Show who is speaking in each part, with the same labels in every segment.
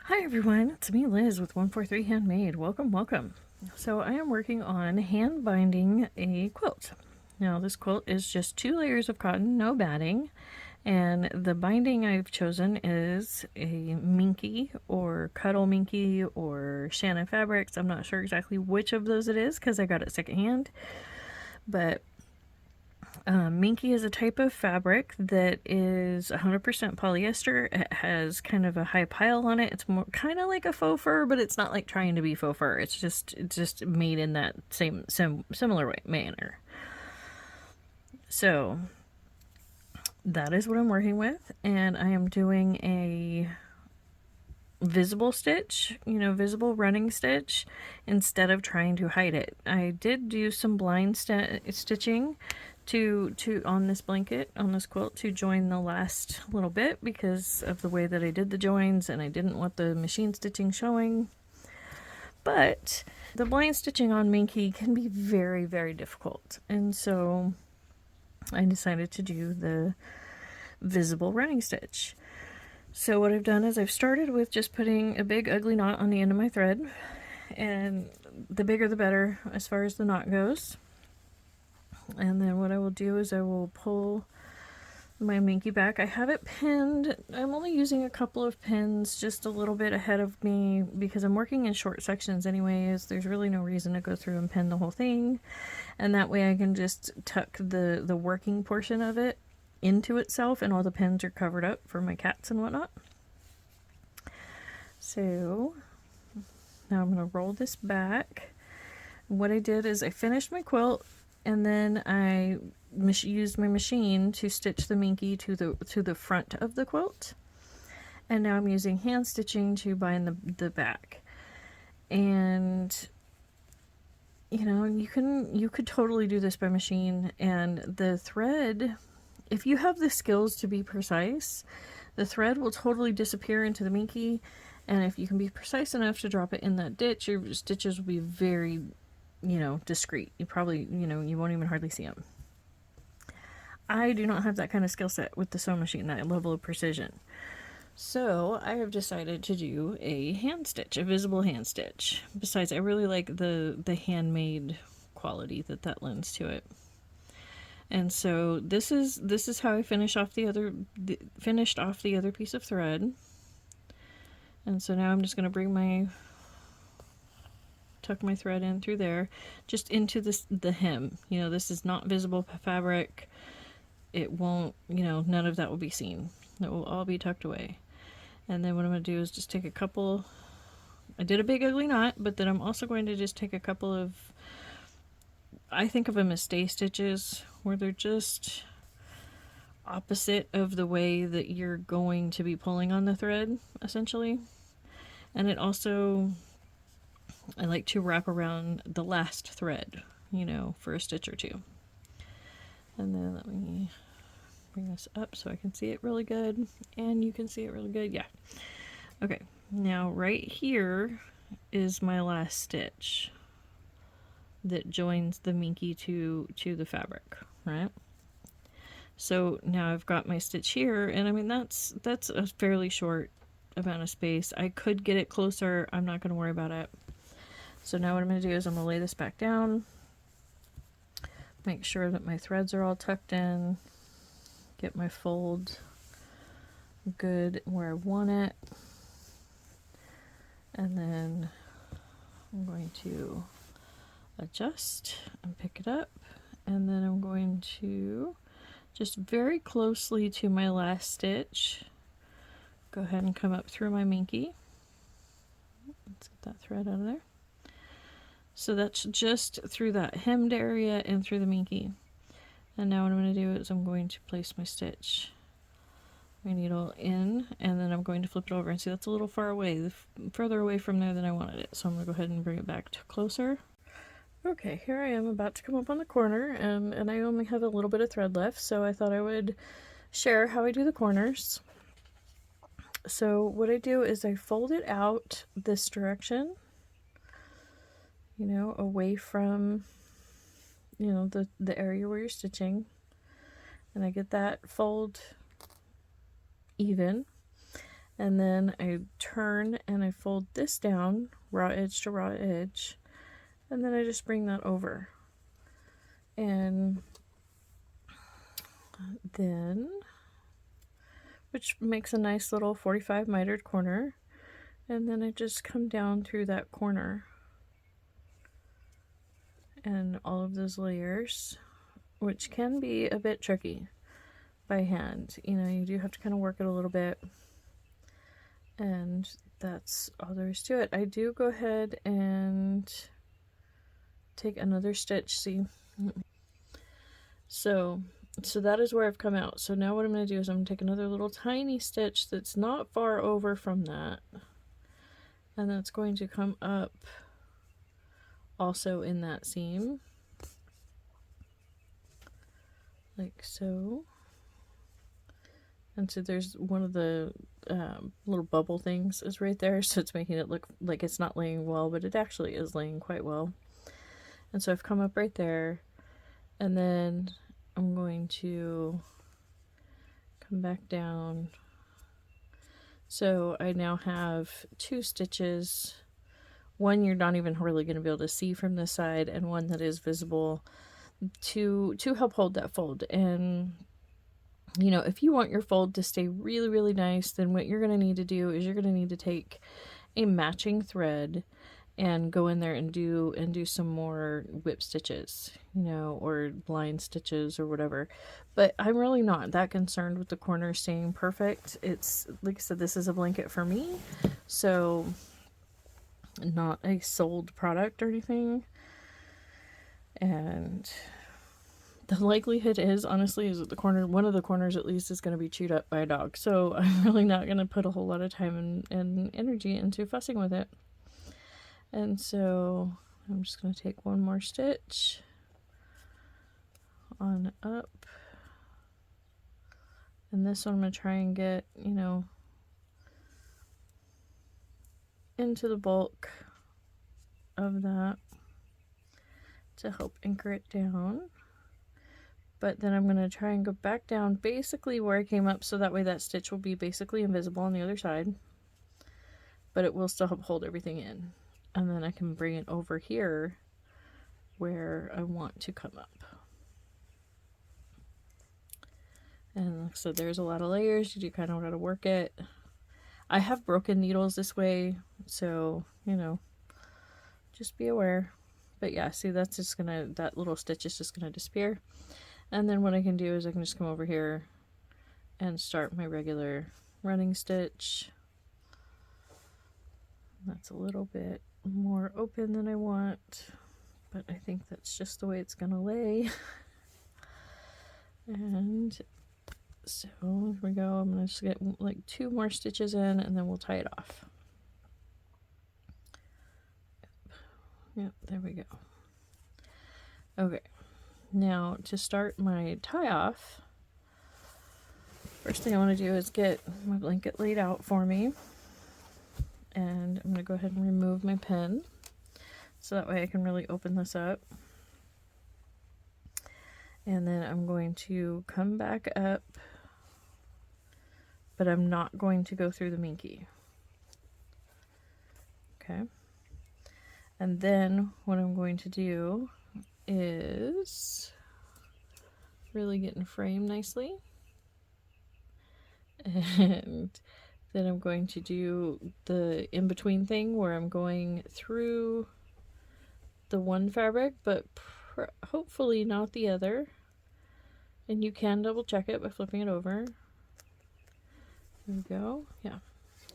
Speaker 1: Hi everyone, it's me Liz with 143 Handmade. Welcome. So I am working on hand binding a quilt. Now this quilt is just 2 layers of cotton, no batting, and the binding I've chosen is a minky or cuddle minky or Shannon Fabrics. I'm not sure exactly which of those it is because I got it secondhand, but minky is a type of fabric that is 100% polyester. It has kind of a high pile on it. It's more kind of like a faux fur, but it's not like trying to be faux fur. It's just made in that similar way manner. So that is what I'm working with, and I am doing a visible stitch, visible running stitch, instead of trying to hide it. I did do some blind stitching to on this blanket, on this quilt, to join the last little bit because of the way that I did the joins, and I didn't want the machine stitching showing. But the blind stitching on minky can be very, very difficult, and so I decided to do the visible running stitch. So what I've done is I've started with just putting a big ugly knot on the end of my thread, and the bigger the better as far as the knot goes. And then what I will do is I will pull my minky back. I have it pinned. I'm only using a couple of pins just a little bit ahead of me because I'm working in short sections anyways. There's really no reason to go through and pin the whole thing, and that way I can just tuck the working portion of it into itself, and all the pins are covered up for my cats and whatnot. So now I'm going to roll this back. What I did is I finished my quilt, and then I used my machine to stitch the minky to the front of the quilt, and now I'm using hand stitching to bind the back. And you could totally do this by machine, and the thread, if you have the skills to be precise, the thread will totally disappear into the minky, and if you can be precise enough to drop it in that ditch, your stitches will be very, discreet. You probably, you won't even hardly see them. I do not have that kind of skill set with the sewing machine, that level of precision. So I have decided to do a hand stitch, a visible hand stitch. Besides, I really like the handmade quality that lends to it. And so this is how I finished off the other piece of thread. And so now I'm just going to tuck my thread in through there, just into the hem. This is not visible fabric. It won't, none of that will be seen. It will all be tucked away. And then what I'm going to do is just take a couple. I did a big ugly knot, but then I'm also going to just take a couple of, I think of them as stay stitches, where they're just opposite of the way that you're going to be pulling on the thread, essentially. And it also, I like to wrap around the last thread, for a stitch or two. And then let me bring this up so I can see it really good, and you can see it really good. Yeah. Okay, now right here is my last stitch that joins the minky to the fabric, right? So now I've got my stitch here, and I mean that's a fairly short amount of space. I could get it closer. I'm not going to worry about it. So now what I'm going to do is I'm going to lay this back down, make sure that my threads are all tucked in, get my fold good where I want it, and then I'm going to adjust and pick it up, and then I'm going to just very closely to my last stitch go ahead and come up through my minky. Let's get that thread out of there. So that's just through that hemmed area and through the minky. And now what I'm going to do is I'm going to place my stitch, my needle in, and then I'm going to flip it over, and see that's a little far away, further away from there than I wanted it. So I'm going to go ahead and bring it back closer. Okay, here I am about to come up on the corner, and I only have a little bit of thread left, so I thought I would share how I do the corners. So what I do is I fold it out this direction, away from, the area where you're stitching, and I get that fold even. And then I turn and I fold this down, raw edge to raw edge, and then I just bring that over. And then, which makes a nice little 45 mitered corner, and then I just come down through that corner and all of those layers, which can be a bit tricky by hand. You know, you do have to kind of work it a little bit, and that's all there is to it. I do go ahead and take another stitch, see? So that is where I've come out. So now what I'm going to do is I'm going to take another little tiny stitch that's not far over from that, and that's going to come up also in that seam, like so. And so there's one of the little bubble things is right there, so it's making it look like it's not laying well, but it actually is laying quite well. And so I've come up right there, and then I'm going to come back down. So I now have 2 stitches, one you're not even really going to be able to see from this side, and one that is visible to help hold that fold. And you know, if you want your fold to stay really, really nice, then what you're going to need to do is you're going to need to take a matching thread and go in there and do some more whip stitches, you know, or blind stitches or whatever. But I'm really not that concerned with the corner staying perfect. It's, like I said, this is a blanket for me, so not a sold product or anything. And the likelihood is, honestly, is that the corner, one of the corners at least, is going to be chewed up by a dog. So I'm really not going to put a whole lot of time and energy into fussing with it. And so I'm just going to take one more stitch on up. And this one I'm going to try and get, you know, into the bulk of that to help anchor it down. But then I'm going to try and go back down basically where I came up, so that way that stitch will be basically invisible on the other side, but it will still help hold everything in. And then I can bring it over here where I want to come up. And so there's a lot of layers. You do kind of got to work it. I have broken needles this way, so, you know, just be aware. But yeah, see, that's just gonna, that little stitch is just gonna disappear. And then what I can do is I can just come over here and start my regular running stitch. That's a little bit more open than I want, but I think that's just the way it's gonna lay. And so here we go. I'm gonna just get like 2 more stitches in, and then we'll tie it off. Yep, there we go. Okay. Now, to start my tie off, first thing I want to do is get my blanket laid out for me. And I'm going to go ahead and remove my pen, so that way I can really open this up. And then I'm going to come back up, but I'm not going to go through the minky. Okay. And then what I'm going to do is really get in frame nicely, and then I'm going to do the in-between thing where I'm going through the one fabric but hopefully not the other, and you can double check it by flipping it over. There we go. Yeah,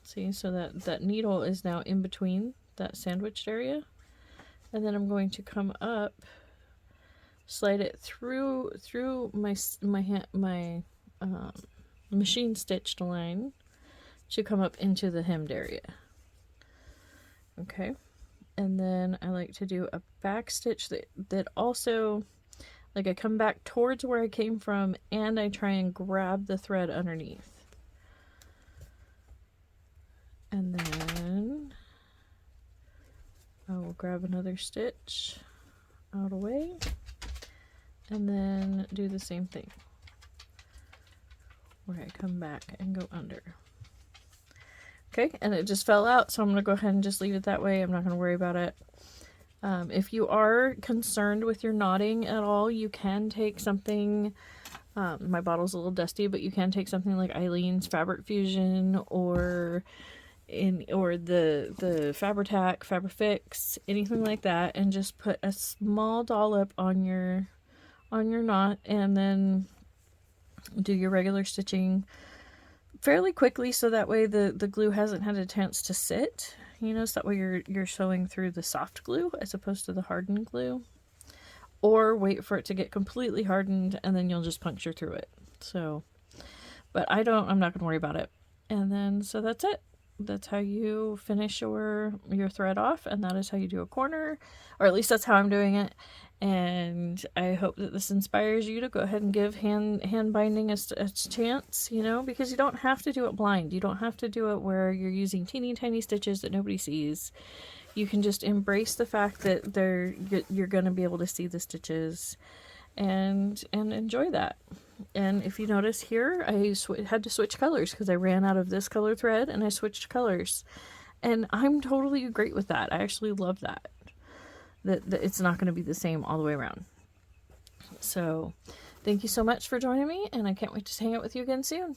Speaker 1: see, so that needle is now in between that sandwiched area, and then I'm going to come up, slide it through my machine stitched line to come up into the hemmed area. Okay, and then I like to do a back stitch that also, like, I come back towards where I came from, and I try and grab the thread underneath. And then I will grab another stitch out of the way, and then do the same thing where I come back and go under. Okay, and it just fell out, so I'm going to go ahead and just leave it that way. I'm not going to worry about it. If you are concerned with your knotting at all, you can take something, my bottle's a little dusty, but you can take something like Eileen's Fabric Fusion or the Fabri-Tac, Fabri-Fix, anything like that, and just put a small dollop on your knot, and then do your regular stitching fairly quickly, so that way the glue hasn't had a chance to sit. You know, so that way you're sewing through the soft glue as opposed to the hardened glue. Or wait for it to get completely hardened and then you'll just puncture through it. So, but I'm not going to worry about it. And then, so that's it. That's how you finish your thread off, and that is how you do a corner, or at least that's how I'm doing it. And I hope that this inspires you to go ahead and give hand binding a chance, you know, because you don't have to do it blind. You don't have to do it where you're using teeny tiny stitches that nobody sees. You can just embrace the fact that you're going to be able to see the stitches and enjoy that. And if you notice here, I had to switch colors because I ran out of this color thread and I switched colors. And I'm totally great with that. I actually love that it's not going to be the same all the way around. So thank you so much for joining me, and I can't wait to hang out with you again soon.